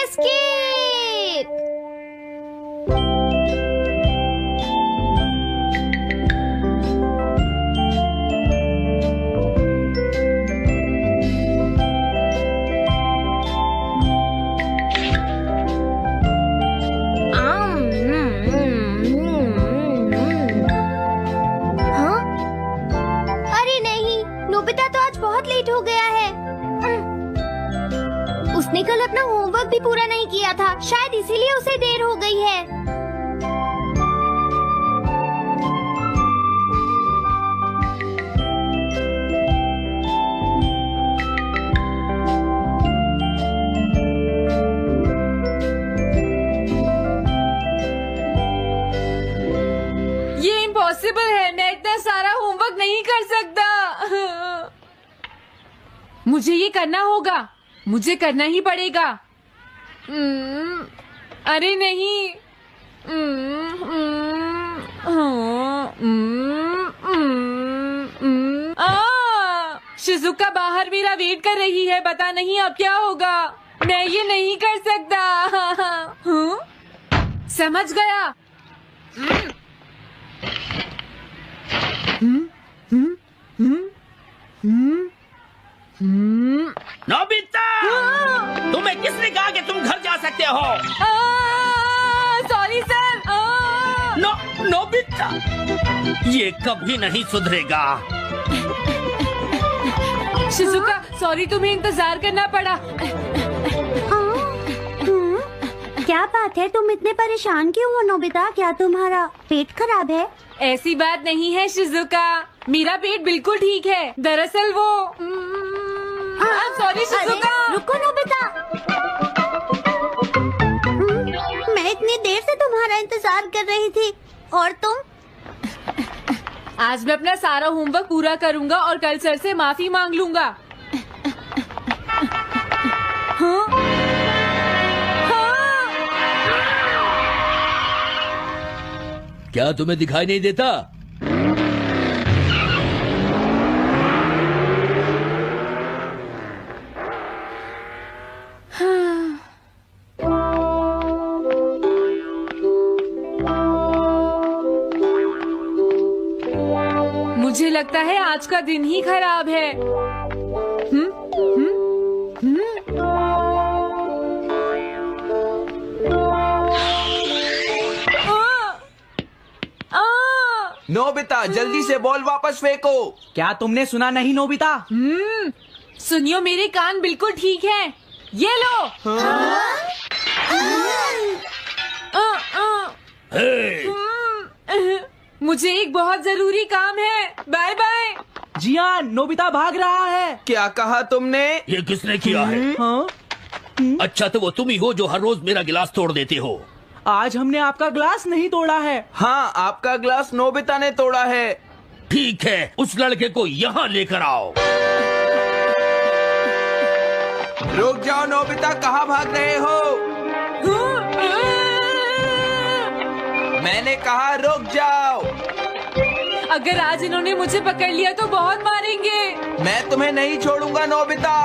Escape. हो गया है। उसने कल अपना होमवर्क भी पूरा नहीं किया था, शायद इसीलिए उसे देर हो गई है। ये इम्पॉसिबल है, मैं इतना सारा होमवर्क नहीं कर सकता। मुझे ये करना होगा, मुझे करना ही पड़ेगा। अरे नहीं। शिजुका बाहर मेरा वेट कर रही है, पता नहीं अब क्या होगा। मैं ये नहीं कर सकता। समझ गया। नोबिता, तुम्हें किसने कहा कि तुम घर जा सकते हो? Sorry sir. नोबिता, ये कभी नहीं सुधरेगा। शिजुका सॉरी, तुम्हें इंतजार करना पड़ा। क्या बात है, तुम इतने परेशान क्यों हो नोबिता? क्या तुम्हारा पेट खराब है? ऐसी बात नहीं है शिजुका, मेरा पेट बिल्कुल ठीक है। दरअसल वो सॉरी शिजुका। रुको नोबिता, मैं इतनी देर से तुम्हारा इंतजार कर रही थी और तुम? आज मैं अपना सारा होमवर्क पूरा करूंगा और कल सर से माफी मांग लूंगा। हाँ? क्या तुम्हें दिखाई नहीं देता? मुझे लगता है आज का दिन ही खराब है। नोबिता, जल्दी से बॉल वापस फेंको। क्या तुमने सुना नहीं नोबिता? सुनियो, मेरे कान बिल्कुल ठीक हैं। ये लो। मुझे एक बहुत जरूरी काम है। Bye bye. जियान, नोबिता भाग रहा है। क्या कहा तुमने? ये किसने किया है? हाँ? अच्छा, तो वो तुम ही हो जो हर रोज मेरा गिलास तोड़ देते हो। आज हमने आपका ग्लास नहीं तोड़ा है। हाँ, आपका ग्लास नोबिता ने तोड़ा है। ठीक है, उस लड़के को यहाँ लेकर आओ। रुक जाओ नोबिता, कहाँ भाग रहे हो? मैंने कहा रुक जाओ। अगर आज इन्होंने मुझे पकड़ लिया तो बहुत मारेंगे। मैं तुम्हें नहीं छोड़ूंगा नोबिता,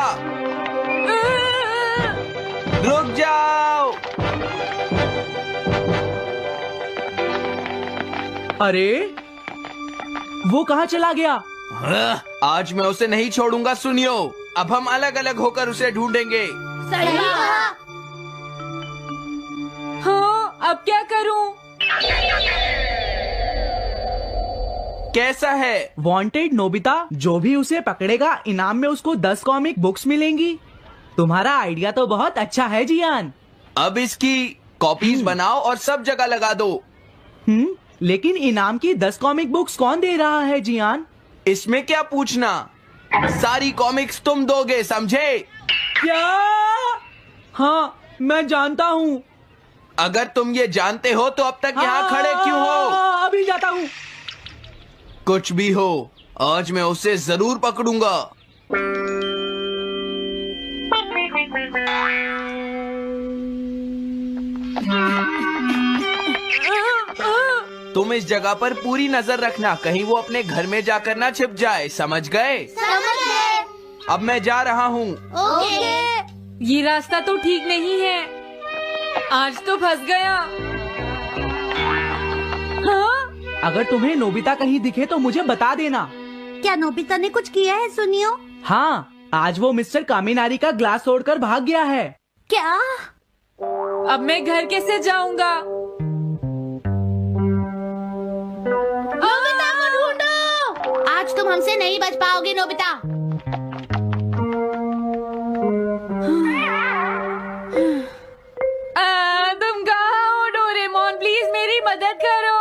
रुक जाओ। अरे वो कहाँ चला गया? आज मैं उसे नहीं छोड़ूंगा। सुनियो, अब हम अलग अलग होकर उसे ढूंढेंगे। सही कहा। हाँ, अब क्या करूं? कैसा है? वांटेड नोबिता, जो भी उसे पकड़ेगा इनाम में उसको 10 कॉमिक बुक्स मिलेंगी। तुम्हारा आइडिया तो बहुत अच्छा है जियान। अब इसकी कॉपीज बनाओ और सब जगह लगा दो। लेकिन इनाम की 10 कॉमिक बुक्स कौन दे रहा है जियान? इसमें क्या पूछना, सारी कॉमिक्स तुम दोगे, समझे? क्या? हाँ, मैं जानता हूँ। अगर तुम ये जानते हो तो अब तक यहाँ खड़े क्यों हो? अभी जाता हूँ। कुछ भी हो, आज मैं उसे जरूर पकड़ूंगा। तुम इस जगह पर पूरी नजर रखना, कहीं वो अपने घर में जाकर ना छिप जाए, समझ गए? समझ गए। अब मैं जा रहा हूँ। ओके। ये रास्ता तो ठीक नहीं है। आज तो फंस गया। हाँ? अगर तुम्हें नोबिता कहीं दिखे तो मुझे बता देना। क्या नोबिता ने कुछ किया है सुनियो? हाँ, आज वो मिस्टर कामिनारी का ग्लास तोड़कर भाग गया है। क्या? अब मैं घर कैसे जाऊंगा? नोबिता को ढूंढो। आज तुम हमसे नहीं बच पाओगे नोबिता। तुम कहाँ हो डोरेमोन? प्लीज मेरी मदद करो।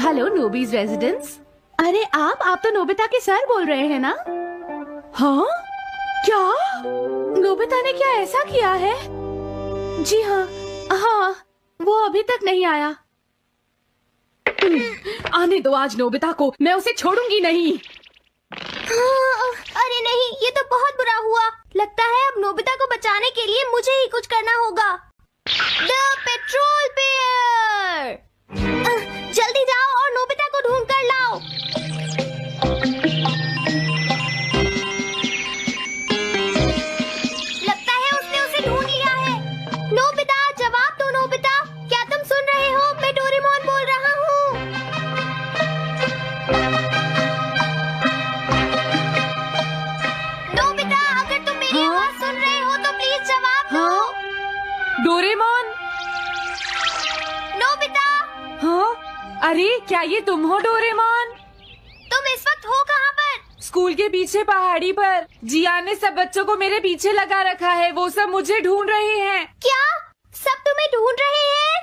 हेलो नोबीज रेजिडेंस। अरे आप तो नोबिता के सर बोल रहे हैं ना? हाँ? क्या? नोबिता ने क्या ऐसा किया है? जी हाँ, हाँ, वो अभी तक नहीं आया। आने दो आज नोबिता को, मैं उसे छोड़ूंगी नहीं। अरे नहीं, ये तो बहुत बुरा हुआ। लगता है अब नोबिता को बचाने के लिए मुझे ही कुछ करना होगा। The patrol bear! जल्दी जाओ और नोबिता को ढूंढ कर लाओ। लगता है उसने उसे ढूंढ लिया है। नोबिता, जवाब दो नोबिता। क्या तुम सुन रहे हो? मैं डोरेमोन बोल रहा हूँ। नोबिता, अगर तुम मेरी आवाज सुन रहे हो तो प्लीज जवाब दो। डोरेमोन? नोबिता, हाँ? अरे क्या ये तुम हो डोरेमोन? तुम इस वक्त हो कहाँ पर? स्कूल के पीछे पहाड़ी पर। जिया ने सब बच्चों को मेरे पीछे लगा रखा है। वो सब मुझे ढूंढ रहे हैं। क्या? सब तुम्हें ढूंढ रहे हैं?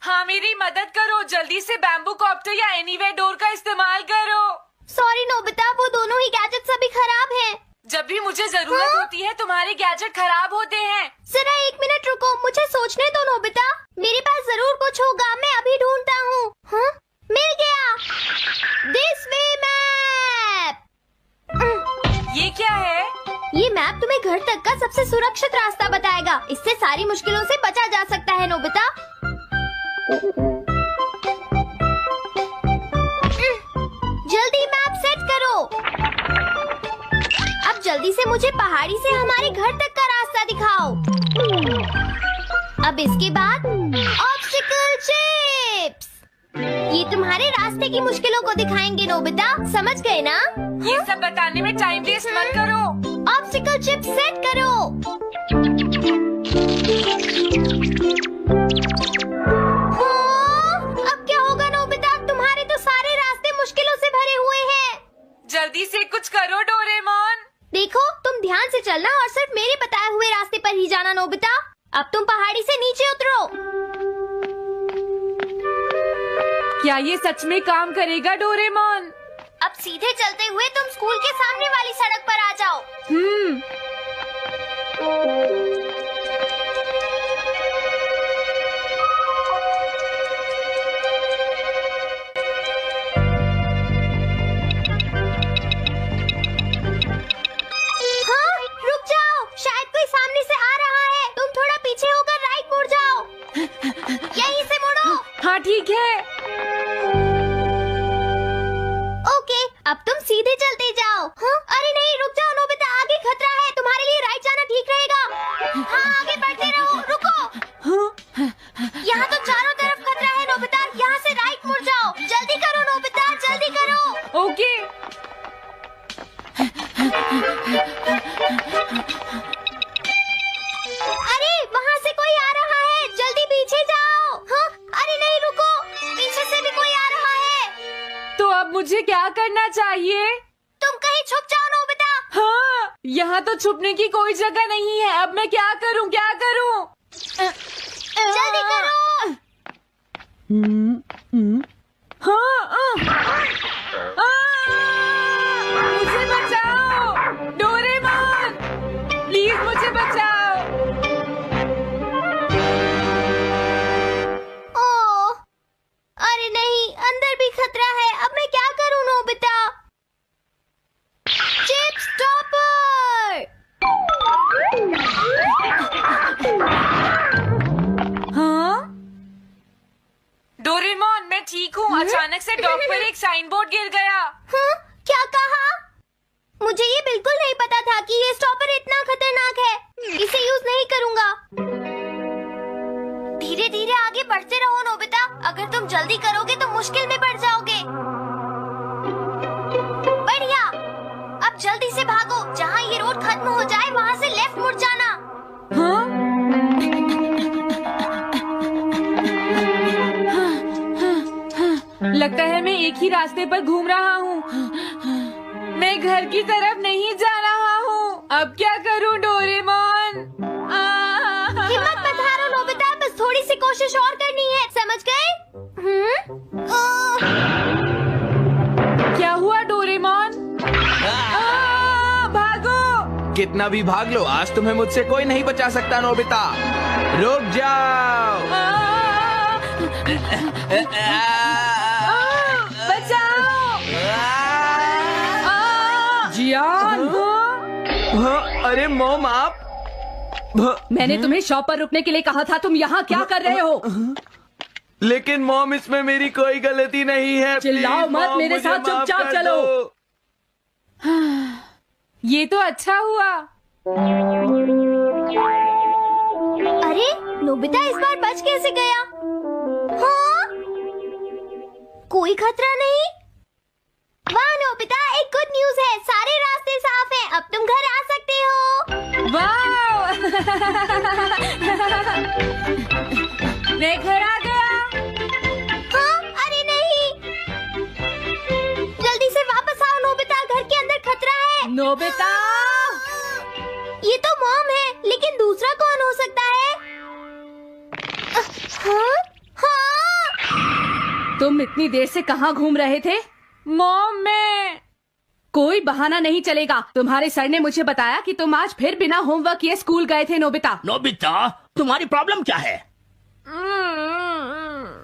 हाँ, मेरी मदद करो। जल्दी से बैम्बू कॉप्टर या एनीवेयर डोर का इस्तेमाल करो। सॉरी नोबिता, वो दोनों ही गैजेट्स अभी खराब हैं। जब भी मुझे जरूरत होती है तुम्हारे गैजेट खराब होते हैं। जरा एक मिनट रुको, मुझे सोचने दो नोबिता। मेरे पास जरूर कुछ होगा, मैं अभी ढूंढता हूँ। हाँ? मिल गया। This way map. ये क्या है? ये मैप तुम्हें घर तक का सबसे सुरक्षित रास्ता बताएगा। इससे सारी मुश्किलों से बचा जा सकता है नोबिता। जल्दी मैप सेट करो। अब जल्दी से मुझे पहाड़ी से हमारे घर तक का रास्ता दिखाओ। अब इसके बाद ऑब्स्टिकल चिप्स। ये तुम्हारे रास्ते की मुश्किलों को दिखाएंगे नोबिता, समझ गए ना? ये सब बताने में टाइम वेस्ट मत करो। ऑब्स्टिकल चिप्स सेट करो। अब क्या होगा नोबिता? तुम्हारे तो सारे रास्ते मुश्किलों से भरे हुए हैं। जल्दी से कुछ करो डोरेमोन। देखो, तुम ध्यान से चलना और सिर्फ मेरे बताए हुए रास्ते पर ही जाना नोबिता। अब तुम पहाड़ी से नीचे उतरो। क्या ये सच में काम करेगा डोरेमोन? अब सीधे चलते हुए तुम स्कूल के सामने वाली सड़क पर आ जाओ। हाँ, रुक जाओ, शायद कोई सामने से आ रहा है। तुम थोड़ा पीछे होकर राइट मुड़ जाओ। यहीं से मुड़ो। हाँ ठीक है। ओके, अब तुम सीधे चलते जाओ। हाँ? अरे नहीं, रुक जाओ नोबिता, आगे खतरा है। तुम्हारे लिए राइट जाना ठीक रहेगा। हाँ, आगे बढ़ते रहो। रुको, यहाँ तो चारों तरफ खतरा है नोबिता। यहाँ से राइट मुड़ जाओ। जल्दी करो नोबिता, जल्दी करो। ओके। अरे वहाँ से कोई आ रहा है, जल्दी पीछे जाओ। हाँ? अरे नहीं, रुको, पीछे से भी कोई आ रहा है। तो अब मुझे क्या करना चाहिए? तुम कहीं छुप जाओ नोबिता। हाँ, यहाँ तो छुपने की कोई जगह नहीं है। अब मैं क्या करूँ, क्या करूँ? जल्दी करो। हाँ, मुझे बचाओ डोरेमोन, प्लीज मुझे बचाओ। ओह, अरे नहीं, अंदर भी खतरा है। अब मैं क्या करूं नोबिता? Chip stopper. हाँ? डोरेमोन, मैं ठीक हूँ। अचानक से डॉक पर एक साइन बोर्ड गिर गया। हाँ? क्या कहा? मुझे ये बिल्कुल नहीं पता था कि ये स्टॉपर इतना खतरनाक है। इसे यूज नहीं करूंगा। मुश्किल में पड़ जाओगे। बढ़िया, अब जल्दी से भागो। जहाँ ये रोड खत्म हो जाए वहाँ से लेफ्ट मुड़ जाना। लगता है मैं एक ही रास्ते पर घूम रहा हूँ। मैं घर की तरफ नहीं जा रहा हूँ। अब क्या करूँ डोरेमोन? हिम्मत मत हारो नोबिता, बस थोड़ी सी कोशिश और करनी है, समझ गए? क्या हुआ डोरेमोन? भागो! कितना भी भाग लो, आज तुम्हें मुझसे कोई नहीं बचा सकता नोबिता। रुक जाओ। बचाओ! जियान! अरे मॉम, आप मैंने तुम्हें शॉप पर रुकने के लिए कहा था, तुम यहाँ क्या कर रहे हो? लेकिन मॉम, इसमें मेरी कोई गलती नहीं है। चिल्लाओ प्लीज, मत, मॉम, मेरे मुझे साथ माफ चुपचाप कर चलो। दो। ये तो अच्छा हुआ। अरे नोबिता इस बार बच कैसे गया? हाँ? कोई खतरा नहीं? वाह नोबिता, एक गुड न्यूज है, सारे रास्ते साफ हैं, अब तुम घर आ सकते हो। वाह! मैं घर आ गया। हाँ? अरे नहीं, जल्दी से वापस आओ नोबिता, घर के अंदर खतरा है। नोबिता! ये तो मॉम है, लेकिन दूसरा कौन हो सकता है? हाँ? हाँ? तुम इतनी देर से कहाँ घूम रहे थे? मॉम, मैं कोई बहाना नहीं चलेगा। तुम्हारे सर ने मुझे बताया कि तुम आज फिर बिना होमवर्क किए स्कूल गए थे नोबिता। नोबिता, तुम्हारी प्रॉब्लम क्या है?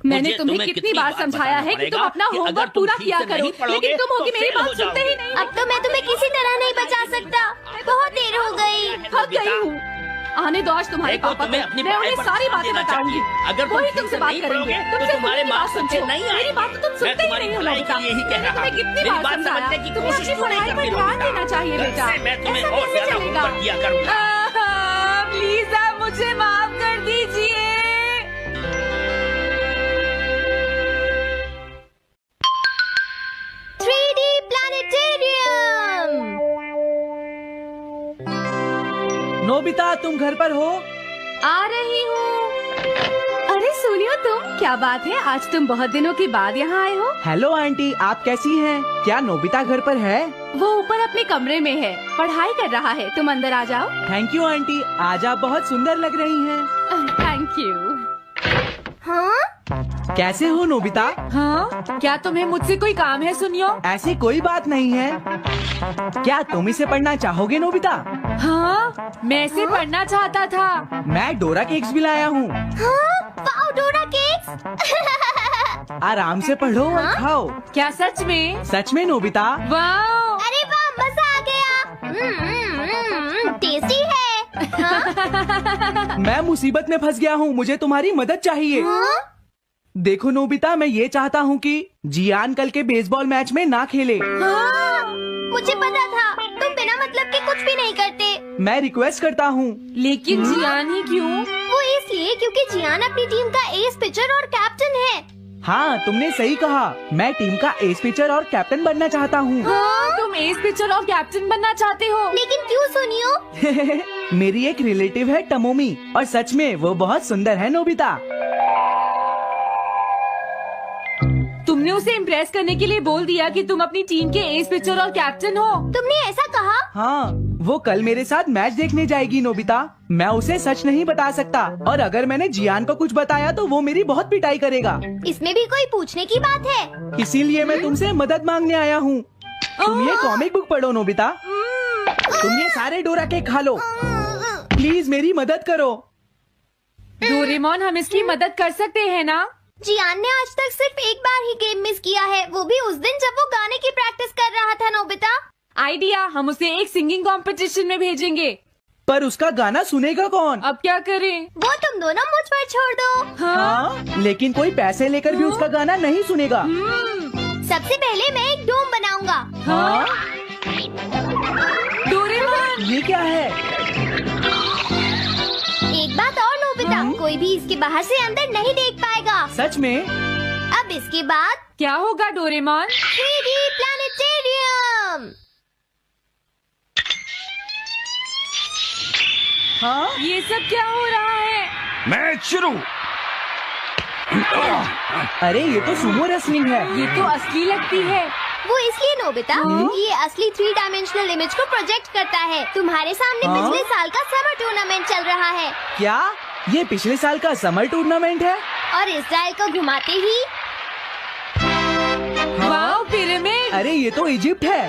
मैंने मुझे तुम्हें कितनी बार समझाया है कि तुम अपना होमवर्क पूरा किया करो, लेकिन तुम होगी मेरी बात सुनते ही नहीं। अब तो मैं तुम्हें किसी तरह नहीं बचा सकता, बहुत देर हो गई। थक गई हूँ। आने दो आज तुम्हारे देखो, पापा तुम्हें को, अपनी मैं पढ़ाई उन्हें पर सारी ध्यान बातें देना बताऊंगी। चाहिए। अगर तुम वही ठीक तुमसे से बात नहीं करेंगे। पढ़ोगे, तो तुमसे तुम्हारे कोई बात मार्क्स सुनते अच्छे हो। नहीं मेरी आएंगे। बात तो तुम मैं सुनते ही तुम्हारी नहीं हो भलाई नोबिता। के लिए ही कह मैंने रहा तुम्हें हूँ। कितनी मेरी बार बात समझाया समझने की तुम्हें कोशिश अपनी क्यों नहीं पढ़ाई पर करती ध्यान नोबिता? देना चाहिए कल बेटा। से मैं तुम्हें ऐसा और कैसे ज्यादा चलेगा? होमवर्क दिया करूंगा। प्लीज आप मुझे माफ कर दीजिए। 3D planetarium. नोबिता, तुम घर पर हो? आ रही हूँ। अरे सुनियो तुम, क्या बात है, आज तुम बहुत दिनों के बाद यहाँ आए हो। हेलो आंटी, आप कैसी हैं? क्या नोबिता घर पर है? वो ऊपर अपने कमरे में है, पढ़ाई कर रहा है। तुम अंदर आ जाओ। थैंक यू आंटी, आज आप बहुत सुंदर लग रही हैं। Thank you. हाँ? कैसे हो नोबिता? हाँ, क्या तुम्हें मुझसे कोई काम है सुनियो? ऐसी कोई बात नहीं है। क्या तुम इसे पढ़ना चाहोगे नोबिता? हाँ, मैं इसे पढ़ना चाहता था। मैं डोरा केक्स भी लाया हूँ। हाँ? वाओ, डोरा केक्स। आराम से पढ़ो और खाओ। क्या सच में? सच में नोबिता? वाह! अरे वाह, मजा आ गया। टेस्टी है। हाँ? मैं मुसीबत में फंस गया हूँ, मुझे तुम्हारी मदद चाहिए। हाँ? देखो नोबिता, मैं ये चाहता हूँ कि जियान कल के बेसबॉल मैच में ना खेले। हाँ? मुझे पता था, तुम बिना मतलब के कुछ भी नहीं करते। मैं रिक्वेस्ट करता हूँ। लेकिन जियान ही क्यों? वो इसलिए क्योंकि जियान अपनी टीम का एस पिचर और कैप्टन है। हाँ, तुमने सही कहा। मैं टीम का एस पिचर और कैप्टन बनना चाहता हूँ। हाँ? तुम एस पिचर और कैप्टन बनना चाहते हो? लेकिन क्यों सुनियो? मेरी एक रिलेटिव है टमोमी, और सच में वो बहुत सुंदर है नोबिता। तुमने उसे इम्प्रेस करने के लिए बोल दिया कि तुम अपनी टीम के एस पिचर और कैप्टन हो। तुमने ऐसा कहा? हाँ, वो कल मेरे साथ मैच देखने जाएगी नोबिता। मैं उसे सच नहीं बता सकता, और अगर मैंने जियान को कुछ बताया तो वो मेरी बहुत पिटाई करेगा। इसमें भी कोई पूछने की बात है? इसीलिए मैं तुमसे मदद मांगने आया हूँ। तुम ये कॉमिक बुक पढ़ो नोबिता। तुम ये सारे डोरा केक खा लो। प्लीज मेरी मदद करो। डोरेमोन, हम इसकी मदद कर सकते हैं ना? जियान ने आज तक सिर्फ एक बार ही गेम मिस किया है, वो भी उस दिन जब वो गाने की प्रैक्टिस कर रहा था नोबिता। आइडिया, हम उसे एक सिंगिंग कंपटीशन में भेजेंगे। पर उसका गाना सुनेगा कौन? अब क्या करें? वो तुम दोनों मुझ पर छोड़ दो। हाँ, लेकिन कोई पैसे लेकर भी उसका गाना नहीं सुनेगा। सबसे पहले मैं एक डोम बनाऊंगा। हाँ? डोरेमोन! ये क्या है? एक बात और नोबिता, कोई भी इसके बाहर से अंदर नहीं देख पाएगा। सच में? अब इसके बाद क्या होगा डोरेमोन? 3D planetarium. हाँ ये सब क्या हो रहा है? मैच शुरू। अरे ये तो सुमो रेसलिंग है। ये तो असली लगती है। वो इसलिए नोबिता, ये असली 3 डायमेंशनल इमेज को प्रोजेक्ट करता है। तुम्हारे सामने हाँ? पिछले साल का समर टूर्नामेंट चल रहा है क्या ये पिछले साल का समर टूर्नामेंट है? और इसराइल को घुमाते ही वाओ, पिरामिड। अरे ये तो इजिप्ट है।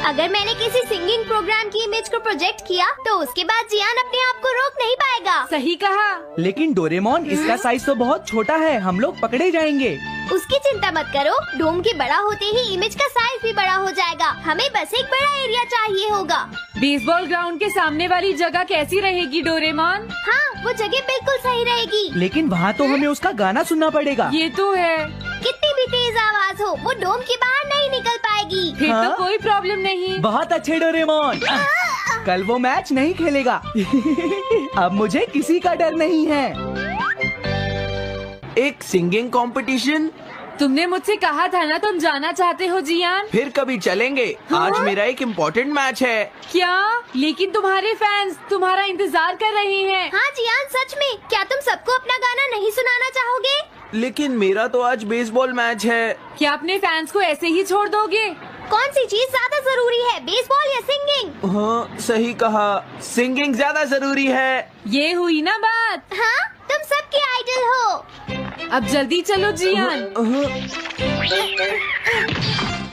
अगर मैंने किसी सिंगिंग प्रोग्राम की इमेज को प्रोजेक्ट किया तो उसके बाद जियान अपने आप को रोक नहीं पाएगा। सही कहा। लेकिन डोरेमोन इसका साइज तो बहुत छोटा है, हम लोग पकड़े जाएंगे। उसकी चिंता मत करो, डोम के बड़ा होते ही इमेज का साइज भी बड़ा हो जाएगा। हमें बस एक बड़ा एरिया चाहिए होगा। बेसबॉल ग्राउंड के सामने वाली जगह कैसी रहेगी डोरेमोन? हाँ, वो जगह बिल्कुल सही रहेगी। लेकिन वहाँ तो हमें उसका गाना सुनना पड़ेगा। ये तो है। कितनी भी तेज आवाज हो, वो डोम के बाहर नहीं निकल पाएगी। फिर हाँ? तो कोई प्रॉब्लम नहीं। बहुत अच्छे डोरेमोन। कल वो मैच नहीं खेलेगा। अब मुझे किसी का डर नहीं है। एक सिंगिंग कंपटीशन? तुमने मुझसे कहा था ना तुम जाना चाहते हो जियान। फिर कभी चलेंगे। आज मेरा एक इम्पोर्टेंट मैच है। क्या? लेकिन तुम्हारे फैंस तुम्हारा इंतजार कर रहे हैं। हाँ जियान, सच में। क्या तुम सबको अपना गाना नहीं सुनाना चाहोगे? लेकिन मेरा तो आज बेसबॉल मैच है। क्या अपने फैंस को ऐसे ही छोड़ दोगे? कौन सी चीज ज्यादा जरूरी है, बेसबॉल या सिंगिंग? हाँ सही कहा, सिंगिंग ज्यादा जरूरी है। ये हुई ना बात। हाँ, तुम सबके आइडल हो। अब जल्दी चलो जियान।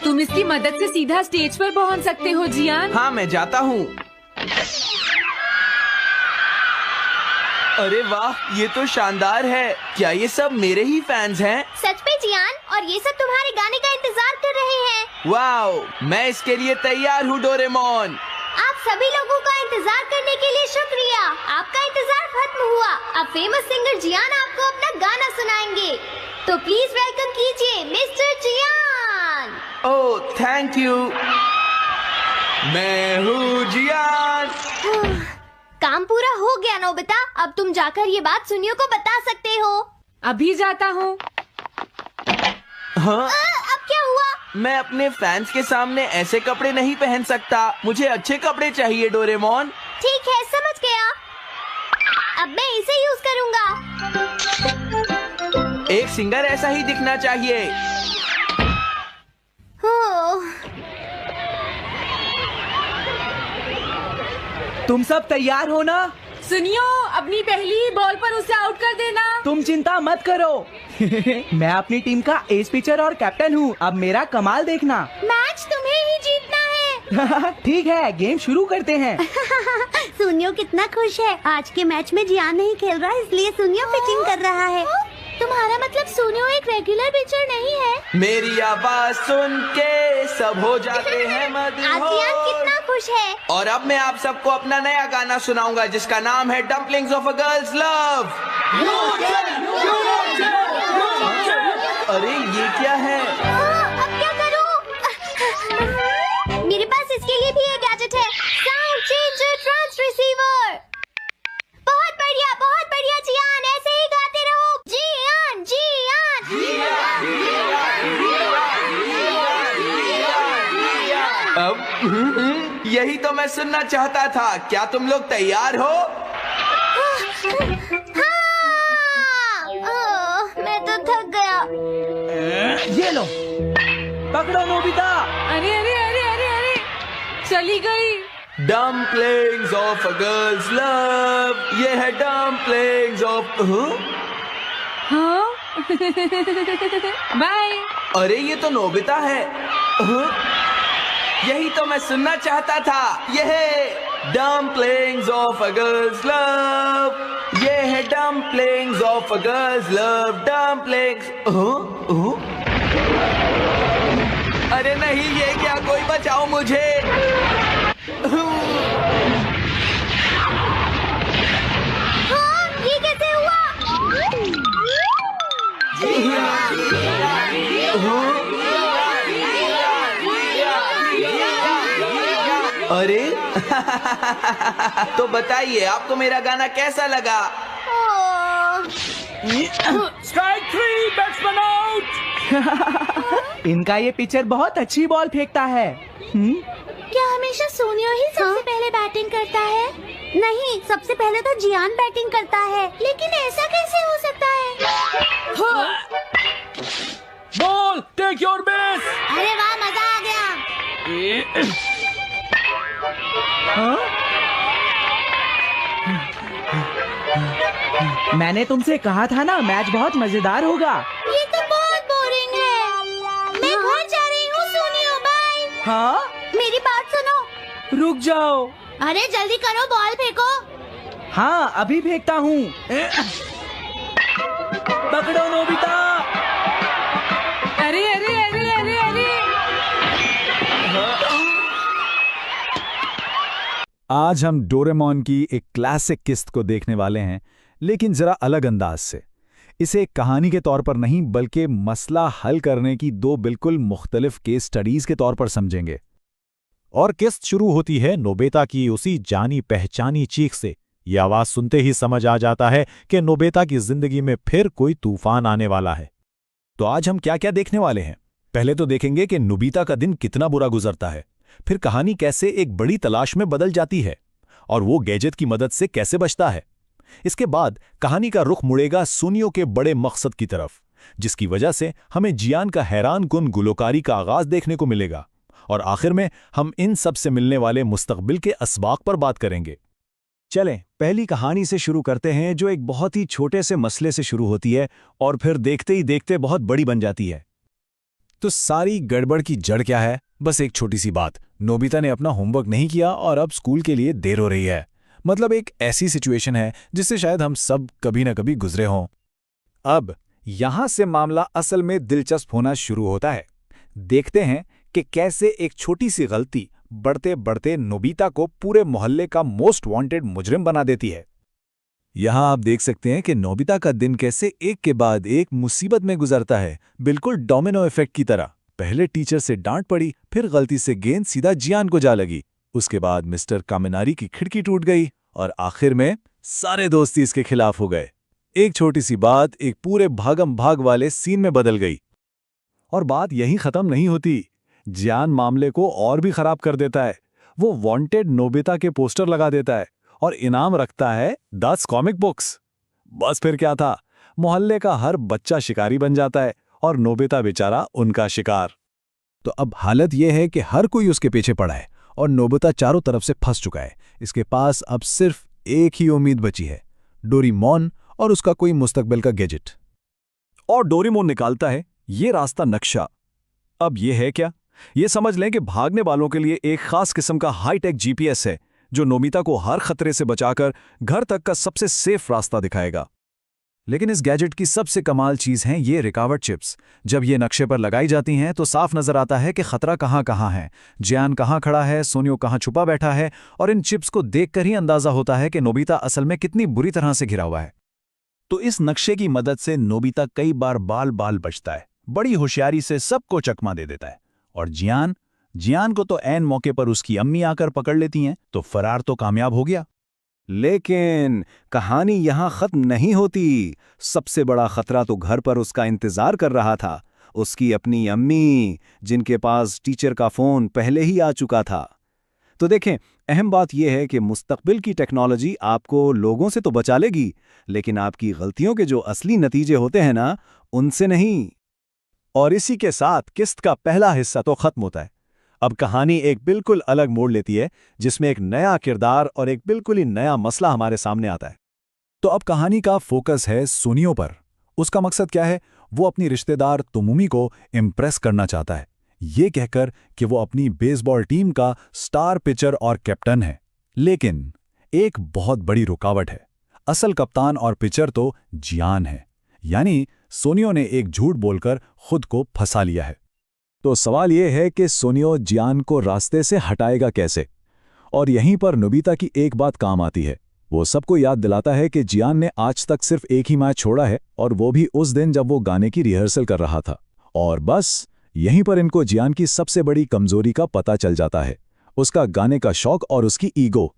तुम इसकी मदद से सीधा स्टेज पर पहुंच सकते हो जियान। हाँ मैं जाता हूँ। अरे वाह, ये तो शानदार है। क्या ये सब मेरे ही फैंस हैं? सच में जियान, और ये सब तुम्हारे गाने का इंतजार कर रहे हैं। वाओ, मैं इसके लिए तैयार हूँ डोरेमोन। आप सभी लोगों का इंतजार करने के लिए शुक्रिया। आपका इंतजार खत्म हुआ। अब फेमस सिंगर जियान आपको अपना गाना सुनाएंगे। तो प्लीज वेलकम कीजिए mister Jian. Oh thank you. मैं हूँ जियान। काम पूरा हो गया नोबिता। अब तुम जाकर ये बात सुनियो को बता सकते हो। अभी जाता हूँ। हाँ, अब क्या हुआ? मैं अपने फैंस के सामने ऐसे कपड़े नहीं पहन सकता। मुझे अच्छे कपड़े चाहिए डोरेमोन। ठीक है, समझ गया। अब मैं इसे यूज करूँगा। एक सिंगर ऐसा ही दिखना चाहिए। तुम सब तैयार हो ना? सुनियो, अपनी पहली ही बॉल पर उसे आउट कर देना। तुम चिंता मत करो। मैं अपनी टीम का एस पिचर और कैप्टन हूँ। अब मेरा कमाल देखना। मैच तुम्हें ही जीतना है। ठीक है, गेम शुरू करते हैं। सुनियो कितना खुश है। आज के मैच में जियान नहीं खेल रहा, इसलिए सुनियो पिचिंग कर रहा है। तुम्हारा मतलब सुनियो एक रेगुलर पिचर नहीं है? मेरी आवाज सुन के सब हो जाते हैं आज जियान मदहोश। कितना खुश है। और अब मैं आप सबको अपना नया गाना सुनाऊंगा जिसका नाम है dumplings of a girls love. अरे ये क्या है? अब क्या करूं? मेरे पास इसके लिए भी एक गैजेट है, साउंड चेंजर ट्रांस रिसीवर। बहुत बढ़िया जियान, ऐसे ही गाते रहो। जियान अब यही तो मैं सुनना चाहता था। क्या तुम लोग तैयार हो? मैं तो थक गया। ये लो, पकड़ो नोबिता। अरे अरे अरे अरे अरे, चली गई। Dumplings of a girls love. ये है डम्पलिंग्स ऑफ। हाँ? बाय। अरे ये तो नोबिता है। यही तो मैं सुनना चाहता था। ये है dumplings of a girls love. ये है dumplings of a girls love. Dumplings. अरे नहीं, ये क्या? कोई बचाओ मुझे। हाँ, ये कैसे हुआ? अरे तो बताइए, आपको मेरा गाना कैसा लगा? Strike 3, batsman out. इनका ये पिचर बहुत अच्छी बॉल फेंकता है। क्या हमेशा सोनियो ही सबसे पहले बैटिंग करता है? नहीं, सबसे पहले तो जियान बैटिंग करता है। लेकिन ऐसा कैसे हो सकता है? Ball, take your base. अरे वाह, मजा आ गया। मैंने तुमसे कहा था ना, मैच बहुत मजेदार होगा। ये तो बहुत बोरिंग है। मैं घर जा रही हूँ सोनियो, बाय। हाँ, मेरी बात सुनो। रुक जाओ। अरे जल्दी करो, बॉल फेंको। हाँ, अभी फेंकता हूँ। पकड़ो नोबिता। अरे अरे अरे अरे अरे, आज हम डोरेमोन की एक क्लासिक किस्त को देखने वाले हैं, लेकिन जरा अलग अंदाज से। इसे एक कहानी के तौर पर नहीं, बल्कि मसला हल करने की दो बिल्कुल मुख्तलिफ केस स्टडीज के तौर पर समझेंगे। और किस्त शुरू होती है नोबिता की उसी जानी पहचानी चीख से। ये आवाज सुनते ही समझ आ जाता है कि नोबिता की जिंदगी में फिर कोई तूफान आने वाला है। तो आज हम क्या क्या देखने वाले हैं? पहले तो देखेंगे कि नोबिता का दिन कितना बुरा गुजरता है, फिर कहानी कैसे एक बड़ी तलाश में बदल जाती है और वो गैजेट की मदद से कैसे बचता है। इसके बाद कहानी का रुख मुड़ेगा सोनियो के बड़े मकसद की तरफ, जिसकी वजह से हमें जियान का हैरान कुन गुलकारी का आगाज देखने को मिलेगा। और आखिर में हम इन सब से मिलने वाले मुस्तकबिल के असबाक पर बात करेंगे। चलें, पहली कहानी से शुरू करते हैं, जो एक बहुत ही छोटे से मसले से शुरू होती है और फिर देखते ही देखते बहुत बड़ी बन जाती है। तो सारी गड़बड़ की जड़ क्या है? बस एक छोटी सी बात, नोबिता ने अपना होमवर्क नहीं किया और अब स्कूल के लिए देर हो रही है। मतलब एक ऐसी सिचुएशन है जिससे शायद हम सब कभी ना कभी गुजरे हों। अब यहां से मामला असल में दिलचस्प होना शुरू होता है। देखते हैं कि कैसे एक छोटी सी गलती बढ़ते बढ़ते नोबिता को पूरे मोहल्ले का मोस्ट वांटेड मुजरिम बना देती है। यहां आप देख सकते हैं कि नोबिता का दिन कैसे एक के बाद एक मुसीबत में गुजरता है, बिल्कुल डोमिनो इफेक्ट की तरह। पहले टीचर से डांट पड़ी, फिर गलती से गेंद सीधा जियान को जा लगी, उसके बाद मिस्टर कामिनारी की खिड़की टूट गई और आखिर में सारे दोस्ती इसके खिलाफ हो गए। एक छोटी सी बात एक पूरे भागम भाग वाले सीन में बदल गई। और बात यहीं खत्म नहीं होती। जियान मामले को और भी खराब कर देता है। वो वांटेड नोबिता के पोस्टर लगा देता है और इनाम रखता है 10 कॉमिक बुक्स। बस फिर क्या था, मोहल्ले का हर बच्चा शिकारी बन जाता है और नोबिता बेचारा उनका शिकार। तो अब हालत यह है कि हर कोई उसके पीछे पड़ा है और नोबिता चारों तरफ से फंस चुका है। इसके पास अब सिर्फ एक ही उम्मीद बची है, डोरेमोन और उसका कोई मुस्तकबिल का गैजेट। और डोरेमोन निकालता है ये रास्ता नक्शा। अब ये है क्या? ये समझ लें कि भागने वालों के लिए एक खास किस्म का हाईटेक जीपीएस है, जो नोबिता को हर खतरे से बचाकर घर तक का सबसे सेफ रास्ता दिखाएगा। लेकिन इस गैजेट की सबसे कमाल चीज हैं ये रिकॉर्ड चिप्स। जब ये नक्शे पर लगाई जाती हैं तो साफ नजर आता है कि खतरा कहां कहां है, जियान कहां खड़ा है, सोनियो कहां छुपा बैठा है। और इन चिप्स को देखकर ही अंदाजा होता है कि नोबिता असल में कितनी बुरी तरह से घिरा हुआ है। तो इस नक्शे की मदद से नोबिता कई बार बाल बाल बचता है, बड़ी होशियारी से सबको चकमा दे देता है। और जियान को तो ऐन मौके पर उसकी अम्मी आकर पकड़ लेती हैं, तो फरार तो कामयाब हो गया। लेकिन कहानी यहां खत्म नहीं होती। सबसे बड़ा खतरा तो घर पर उसका इंतजार कर रहा था, उसकी अपनी अम्मी, जिनके पास टीचर का फोन पहले ही आ चुका था। तो देखें, अहम बात यह है कि मुस्तकबिल की टेक्नोलॉजी आपको लोगों से तो बचा लेगी, लेकिन आपकी गलतियों के जो असली नतीजे होते हैं ना, उनसे नहीं। और इसी के साथ किस्त का पहला हिस्सा तो खत्म होता है। अब कहानी एक बिल्कुल अलग मोड़ लेती है, जिसमें एक नया किरदार और एक बिल्कुल ही नया मसला हमारे सामने आता है। तो अब कहानी का फोकस है सोनियो पर। उसका मकसद क्या है? वो अपनी रिश्तेदार तोमोमी को इम्प्रेस करना चाहता है, ये कहकर कि वो अपनी बेसबॉल टीम का स्टार पिचर और कैप्टन है। लेकिन एक बहुत बड़ी रुकावट है। असल कप्तान और पिचर तो जियान है, यानी सोनियो ने एक झूठ बोलकर खुद को फंसा लिया है। तो सवाल यह है कि सोनियो जियान को रास्ते से हटाएगा कैसे? और यहीं पर नोबिता की एक बात काम आती है। वो सबको याद दिलाता है कि जियान ने आज तक सिर्फ एक ही मैच छोड़ा है, और वो भी उस दिन जब वो गाने की रिहर्सल कर रहा था। और बस यहीं पर इनको जियान की सबसे बड़ी कमजोरी का पता चल जाता है, उसका गाने का शौक और उसकी ईगो।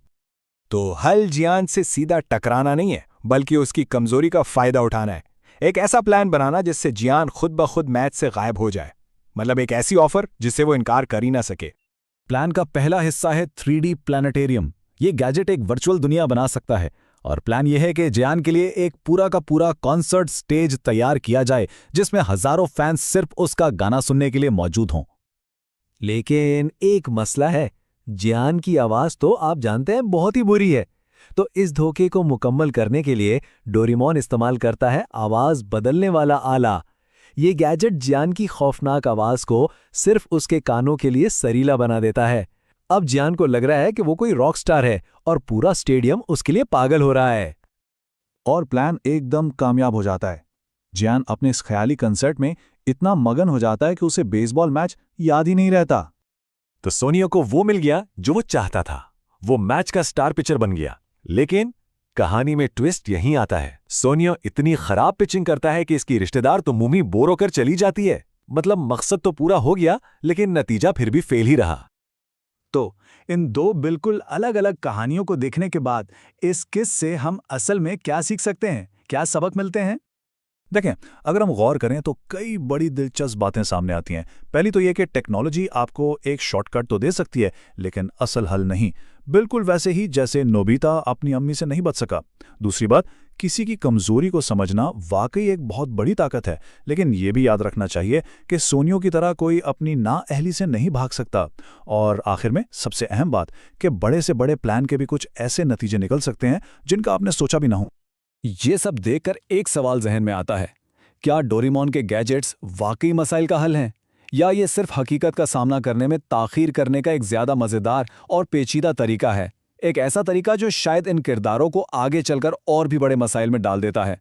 तो हल जियान से सीधा टकराना नहीं है, बल्कि उसकी कमजोरी का फायदा उठाना है। एक ऐसा प्लान बनाना जिससे जियान खुद ब खुद मैच से गायब हो जाए, मतलब एक ऐसी ऑफर जिससे वो इनकार कर ही ना सके। प्लान का पहला हिस्सा है 3D प्लानिटेरियम। ये गैजेट एक वर्चुअल दुनिया बना सकता है और प्लान यह है कि जियान के लिए एक पूरा का पूरा कॉन्सर्ट स्टेज तैयार किया जाए जिसमें हजारों फैंस सिर्फ उसका गाना सुनने के लिए मौजूद हों। लेकिन एक मसला है, जियान की आवाज तो आप जानते हैं बहुत ही बुरी है। तो इस धोखे को मुकम्मल करने के लिए डोरेमोन इस्तेमाल करता है आवाज बदलने वाला आला। ये गैजेट जियान की खौफनाक आवाज को सिर्फ उसके कानों के लिए सरीला बना देता है। अब जियान को लग रहा है कि वो कोई रॉक स्टार है और पूरा स्टेडियम उसके लिए पागल हो रहा है। और प्लान एकदम कामयाब हो जाता है। जियान अपने इस ख्याली कंसर्ट में इतना मगन हो जाता है कि उसे बेसबॉल मैच याद ही नहीं रहता। तो सोनिया को वो मिल गया जो वो चाहता था, वो मैच का स्टार पिचर बन गया। लेकिन कहानी में ट्विस्ट यहीं आता है। सोनिया इतनी खराब पिचिंग करता है कि इसकी रिश्तेदार तो मुंह में बोर होकर चली जाती है। मतलब मकसद तो पूरा हो गया लेकिन नतीजा फिर भी फेल ही रहा। तो इन दो बिल्कुल अलग अलग कहानियों को देखने के बाद इस किस्से से हम असल में क्या सीख सकते हैं, क्या सबक मिलते हैं? देखें, अगर हम गौर करें तो कई बड़ी दिलचस्प बातें सामने आती हैं। पहली तो यह कि टेक्नोलॉजी आपको एक शॉर्टकट तो दे सकती है लेकिन असल हल नहीं, बिल्कुल वैसे ही जैसे नोबिता अपनी अम्मी से नहीं बच सका। दूसरी बात, किसी की कमजोरी को समझना वाकई एक बहुत बड़ी ताकत है, लेकिन यह भी याद रखना चाहिए कि सोनियो की तरह कोई अपनी नाअहली से नहीं भाग सकता। और आखिर में सबसे अहम बात कि बड़े से बड़े प्लान के भी कुछ ऐसे नतीजे निकल सकते हैं जिनका आपने सोचा भी ना हो। ये सब देखकर एक सवाल जहन में आता है, क्या डोरेमोन के गैजेट्स वाकई मसाइल का हल हैं, या ये सिर्फ हकीकत का सामना करने में ताख़ीर करने का एक ज़्यादा मज़ेदार और पेचीदा तरीका है, एक ऐसा तरीका जो शायद इन किरदारों को आगे चलकर और भी बड़े मसाइल में डाल देता है।